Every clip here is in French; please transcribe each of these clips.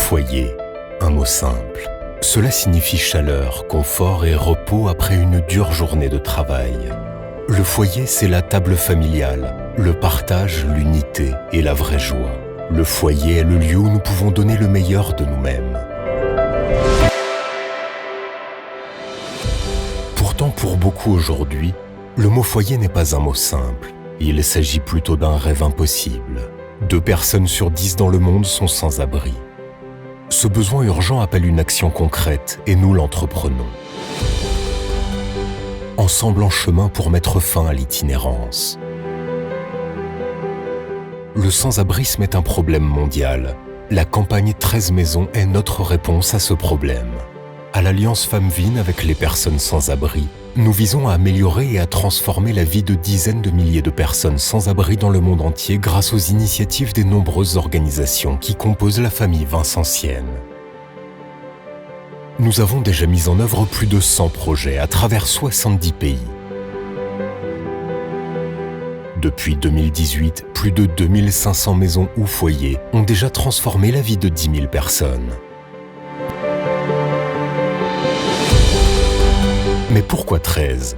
Foyer, un mot simple. Cela signifie chaleur, confort et repos après une dure journée de travail. Le foyer, c'est la table familiale, le partage, l'unité et la vraie joie. Le foyer est le lieu où nous pouvons donner le meilleur de nous-mêmes. Pourtant, pour beaucoup aujourd'hui, le mot foyer n'est pas un mot simple. Il s'agit plutôt d'un rêve impossible. 2 personnes sur 10 dans le monde sont sans abri. Ce besoin urgent appelle une action concrète et nous l'entreprenons. Ensemble en chemin pour mettre fin à l'itinérance. Le sans-abrisme est un problème mondial. La campagne 13 maisons est notre réponse à ce problème. À l'Alliance Femmes-Vine avec les personnes sans abri, nous visons à améliorer et à transformer la vie de dizaines de milliers de personnes sans abri dans le monde entier grâce aux initiatives des nombreuses organisations qui composent la famille Vincentienne. Nous avons déjà mis en œuvre plus de 100 projets à travers 70 pays. Depuis 2018, plus de 2500 maisons ou foyers ont déjà transformé la vie de 10 000 personnes. Mais pourquoi 13 ?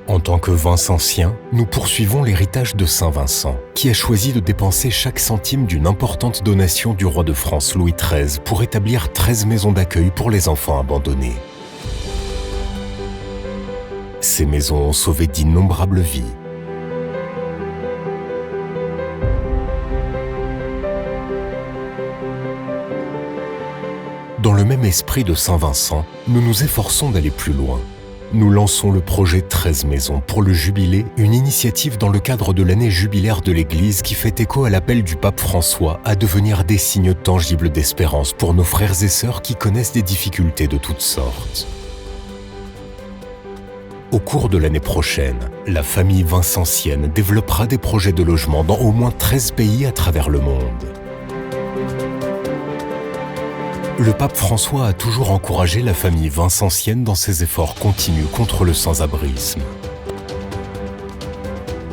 En tant que Vincentiens, nous poursuivons l'héritage de Saint Vincent, qui a choisi de dépenser chaque centime d'une importante donation du roi de France Louis XIII pour établir 13 maisons d'accueil pour les enfants abandonnés. Ces maisons ont sauvé d'innombrables vies. Dans le même esprit de Saint Vincent, nous nous efforçons d'aller plus loin. Nous lançons le projet 13 maisons pour le Jubilé, une initiative dans le cadre de l'année jubilaire de l'Église qui fait écho à l'appel du pape François à devenir des signes tangibles d'espérance pour nos frères et sœurs qui connaissent des difficultés de toutes sortes. Au cours de l'année prochaine, la famille vincentienne développera des projets de logement dans au moins 13 pays à travers le monde. Le pape François a toujours encouragé la famille vincentienne dans ses efforts continus contre le sans-abrisme.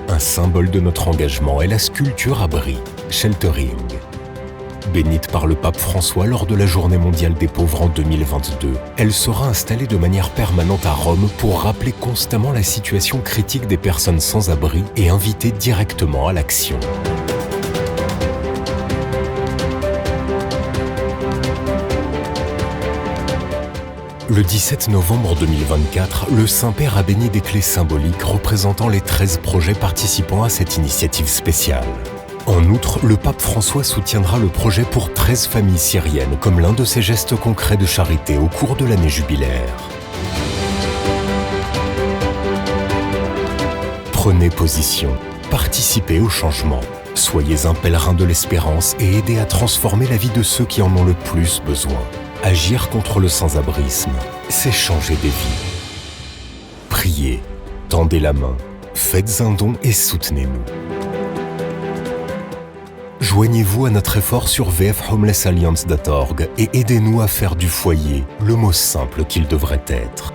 Un symbole de notre engagement est la sculpture abri, Sheltering. Bénite par le pape François lors de la Journée mondiale des pauvres en 2022, elle sera installée de manière permanente à Rome pour rappeler constamment la situation critique des personnes sans abri et inviter directement à l'action. Le 17 novembre 2024, le Saint-Père a béni des clés symboliques représentant les 13 projets participant à cette initiative spéciale. En outre, le pape François soutiendra le projet pour 13 familles syriennes comme l'un de ses gestes concrets de charité au cours de l'année jubilaire. Prenez position, participez au changement. Soyez un pèlerin de l'espérance et aidez à transformer la vie de ceux qui en ont le plus besoin. Agir contre le sans-abrisme, c'est changer des vies. Priez, tendez la main, faites un don et soutenez-nous. Joignez-vous à notre effort sur vfhomelessalliance.org et aidez-nous à faire du foyer le mot simple qu'il devrait être.